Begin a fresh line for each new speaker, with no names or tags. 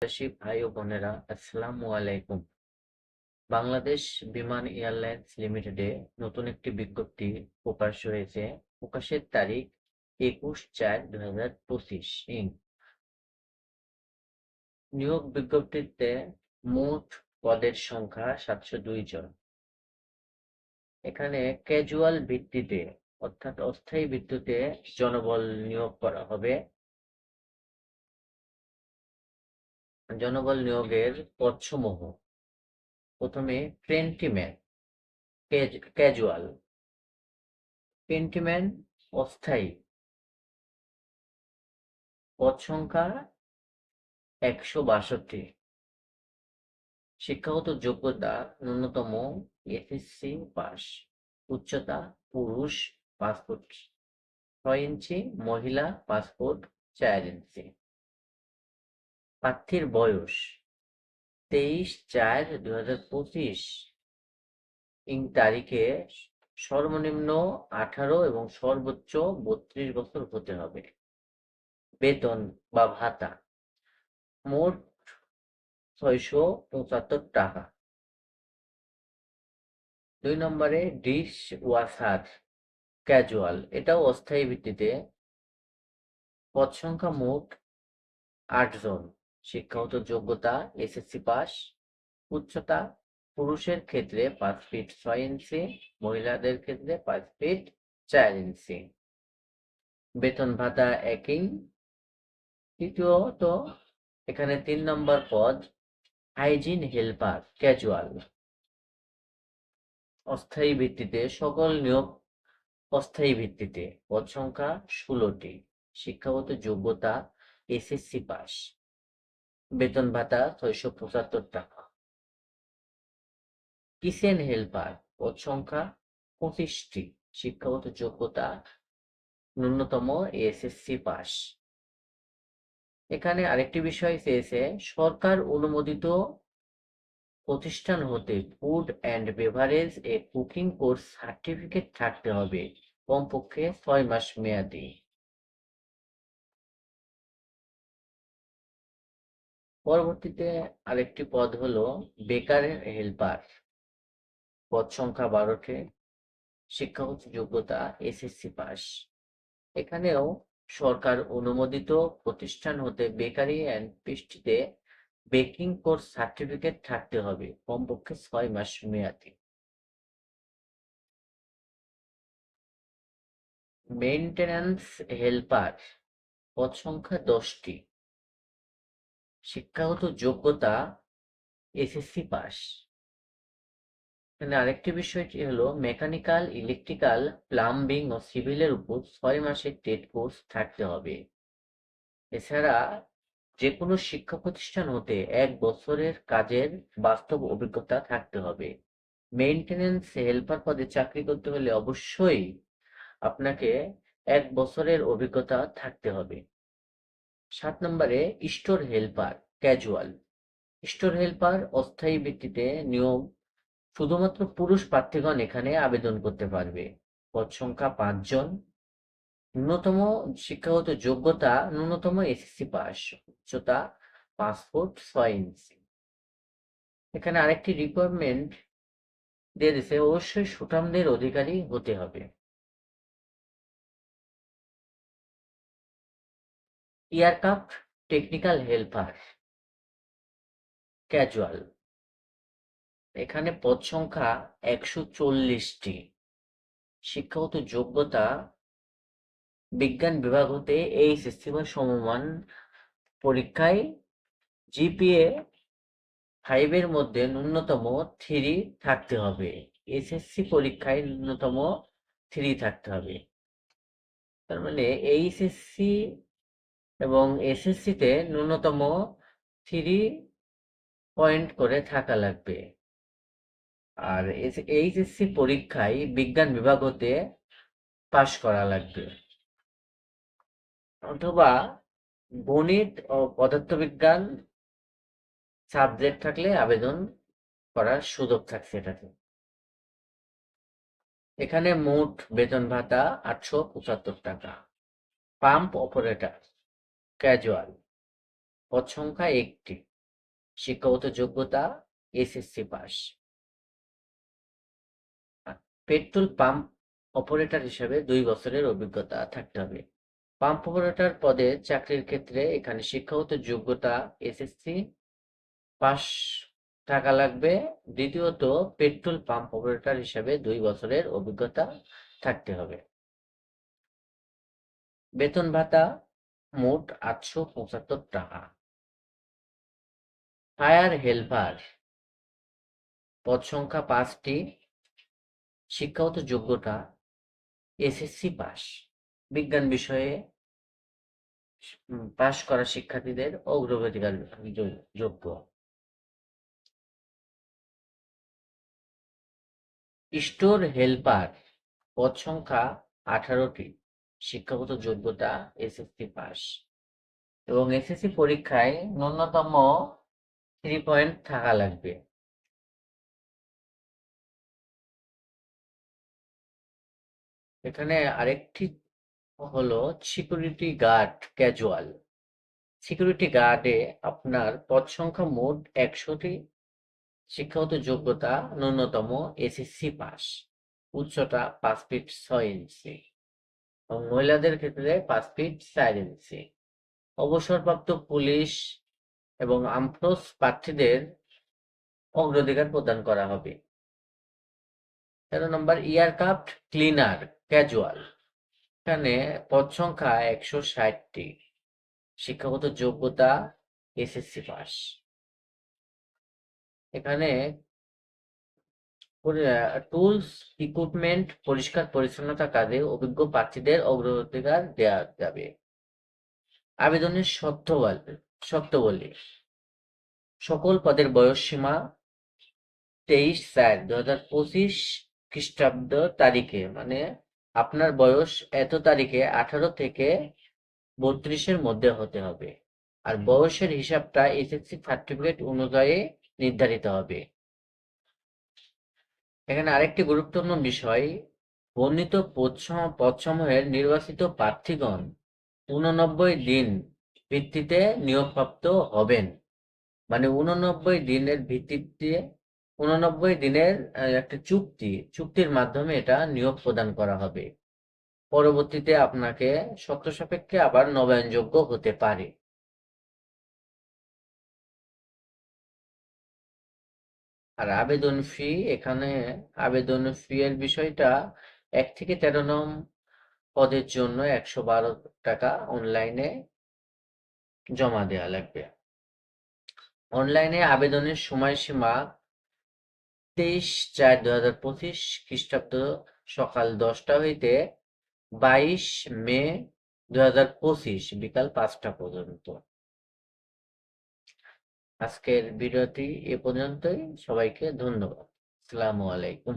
প্রবাসী ভাই ও বোনেরা, আসসালামু আলাইকুম। বাংলাদেশ বিমান এয়ারলাইন্স লিমিটেডে নতুন একটি বিজ্ঞপ্তি প্রকাশ হয়েছে। প্রকাশের তারিখ 21/4/2025 ইং। নিয়োগ বিজ্ঞপ্তিতে মোট পদের সংখ্যা 702 জন। এখানে ক্যাজুয়াল ভিত্তিতে অর্থাৎ অস্থায়ী ভিত্তিতে জনবল নিয়োগ করা হবে। জনবল নিয়োগের পদসমূহ: প্রথমে প্রেন্টিম্যান, ক্যাজুয়াল। প্রেন্টিম্যান অস্থায়ী, পদ সংখ্যা 162। শিক্ষাগত যোগ্যতা ন্যূনতম এসএসসি পাস। উচ্চতা পুরুষ 5 ফুট 6 ইঞ্চি, মহিলা 5 ফুট 4 ইঞ্চি। প্রার্থীর বয়স 23/4/2025 ইং তারিখে সর্বনিম্ন 18 এবং সর্বোচ্চ 32 বছর হতে হবে। বেতন বা ভাতা মোট 675 টাকা। 2 নম্বরে ডিশ ওয়াশার, ক্যাজুয়াল, এটাও অস্থায়ী ভিত্তিতে। পদ সংখ্যা মোট 8 জন। শিক্ষাগত যোগ্যতা এসএসসি পাস। উচ্চতা পুরুষের ক্ষেত্রে 5 ফিট 6 ইঞ্চি, মহিলাদের ক্ষেত্রে 5 ফিট 4 ইঞ্চি। বেতন ভাতা একই। তৃতীয়ত, এখানে 3 নম্বর পদ হাইজিন হেল্পার, ক্যাজুয়াল, অস্থায়ী ভিত্তিতে। সকল নিয়োগ অস্থায়ী ভিত্তিতে। পদ সংখ্যা 16টি। শিক্ষাগত যোগ্যতা এসএসসি পাস। বেতন ভাতা 675 টাকা। কিচেন হেল্পার, পদ সংখ্যা 25টি। শিক্ষাগত যোগ্যতা ন্যূনতম এসএসসি পাস। এখানে আরেকটি বিষয় চেয়েছে, সরকার অনুমোদিত প্রতিষ্ঠান হতে food and beverage A cooking course certificate থাকতে হবে, কমপক্ষে 6 মাস মেয়াদি। পরবর্তীতে আরেকটি পদ হলো বেকার হেল্পার। পদ সংখ্যা 12টি। শিক্ষাগত যোগ্যতা এসএসসি পাস। এখানেও সরকার অনুমোদিত প্রতিষ্ঠান হতে বেকারি অ্যান্ড পেস্ট্রিতে বেকিং কোর্স সার্টিফিকেট থাকতে হবে, কমপক্ষে 6 মাস মেয়াদি। মেইনটেন্যান্স হেল্পার, পদ সংখ্যা 10টি। শিক্ষাগত যোগ্যতা এসএসসি পাস। এখানে আরেকটি বিষয়টি হলো মেকানিক্যাল, ইলেকট্রিক্যাল, প্লাম্বিং ও সিভিলের উপর 6 মাসের টেট কোর্স থাকতে হবে। এছাড়া যে কোনো শিক্ষা প্রতিষ্ঠান হতে 1 বছরের কাজের বাস্তব অভিজ্ঞতা থাকতে হবে। মেইনটেন্যান্স হেল্পার পদে চাকরি করতে হলে অবশ্যই আপনাকে 1 বছরের অভিজ্ঞতা থাকতে হবে। 7 নম্বরে store helper, casual. Store helper অস্থায়ী ভিত্তিতে নিয়োগ। শুধুমাত্র পুরুষ প্রার্থীগণ এখানে আবেদন করতে পারবে। পদ সংখ্যা 5 জন। ন্যূনতম শিক্ষাগত যোগ্যতা ন্যূনতম এসএসসি পাস। উচ্চতা 5 ফুট 6 ইঞ্চি। এখানে আরেকটি রিকোয়ারমেন্ট দিয়ে দিছে, অবশ্যই সুঠামদের অধিকারী হতে হবে। Aircraft technical helper, casual. এখানে পদ সংখ্যা 140টি। শিক্ষাগত যোগ্যতা বিজ্ঞান বিভাগ হতে এইচএসসি বা সমমান পরীক্ষায় জিপিএ 5 এর মধ্যে ন্যূনতম 3 থাকতে হবে। এসএসসি পরীক্ষায় ন্যূনতম 3 থাকতে হবে। তার মানে এইচএসসি এবং এসএসসিতে ন্যূনতম 3 পয়েন্ট করে থাকা লাগবে। আর এইচএসসি পরীক্ষায় বিজ্ঞান বিভাগ হতে পাশ করা লাগবে, অথবা গণিত ও পদার্থবিজ্ঞান সাবজেক্ট থাকলে আবেদন করার সুযোগ থাকছে এটাতে। এখানে মোট বেতন ভাতা 875 টাকা। পাম্প অপারেটর, ক্যাজুয়াল, পদ সংখ্যা 1টি। শিক্ষাগত যোগ্যতা SSC pass. Petrol pump operator হিসেবে 2 বছরের অভিজ্ঞতা থাকতে হবে। পাম্প অপারেটর পদে চাকরির ক্ষেত্রে এখানে শিক্ষাগত যোগ্যতা এসএসসি পাস থাকা লাগবে। দ্বিতীয়ত, পেট্রোল পাম্প অপারেটর হিসেবে 2 বছরের অভিজ্ঞতা থাকতে হবে। বেতন ভাতা মোট 875 টাকা। ফায়ার হেল্পার পদ সংখ্যা 5টি। শিক্ষাগত যোগ্যতা এসএসসি পাস। বিজ্ঞান বিষয়ে পাস করা শিক্ষার্থীদের অগ্রাধিকার যোগ্য। স্টোর হেল্পার পদ সংখ্যা 18টি। শিক্ষাগত যোগ্যতা এসএসসি পাস এবং এসএসসি পরীক্ষায় ন্যূনতম 3 পয়েন্ট থাকা লাগবে। এখানে আরেকটি হলো সিকিউরিটি গার্ড ক্যাজুয়াল। সিকিউরিটি গার্ডে আপনার পদ সংখ্যা মোট 100টি। শিক্ষাগত যোগ্যতা ন্যূনতম এসএসসি পাস, উচ্চতা 5 ফিট 6 ইঞ্চি এবং মহিলাদের ক্ষেত্রে 5 ফিট 4 ইঞ্চি। অবসরপ্রাপ্ত পুলিশ এবং আর্মফোর্স প্রার্থীদের অগ্রাধিকার প্রদান করা হবে। 13 নম্বর এয়ারক্রাফট ক্লিনার ক্যাজুয়াল। এখানে পদ সংখ্যা 160টি। শিক্ষাগত যোগ্যতা এসএসসি পাস। এখানে টুলস ইকুইপমেন্ট পরিষ্কার পরিচ্ছন্নতা কাজে অভিজ্ঞ প্রার্থীদের অগ্রাধিকার দেওয়া যাবে। আবেদনের শর্তাবলী সকল পদের বয়স সীমা 23/4/2025 খ্রিস্টাব্দ তারিখে, মানে আপনার বয়স এত তারিখে 18 থেকে 32-এর মধ্যে হতে হবে। আর বয়সের হিসাবটা এসএসসি সার্টিফিকেট অনুযায়ী নির্ধারিত হবে। এখানে আরেকটি গুরুত্বপূর্ণ বিষয়, বর্ণিত পদসমূহের নির্বাচিত প্রার্থীগণ 89 দিন ভিত্তিতে নিয়োগপ্রাপ্ত হবেন। মানে 89 দিনের ভিত্তিতে 89 দিনের একটা চুক্তির মাধ্যমে এটা নিয়োগ প্রদান করা হবে। পরবর্তীতে আপনাকে শর্ত সাপেক্ষে আবার নবায়নযোগ্য হতে পারে। আর আবেদন ফি, এখানে আবেদন ফি এর বিষয়টা 1 থেকে 13 নং পদের জন্য 112 টাকা অনলাইনে জমা দেওয়া লাগবে। অনলাইনে আবেদনের সময়সীমা 23/4/2025 খ্রিস্টাব্দ সকাল 10টা হইতে 22 মে 2025 বিকাল 5টা পর্যন্ত। আজকের ভিডিওটি এ পর্যন্তই। সবাইকে ধন্যবাদ। আসসালামু আলাইকুম।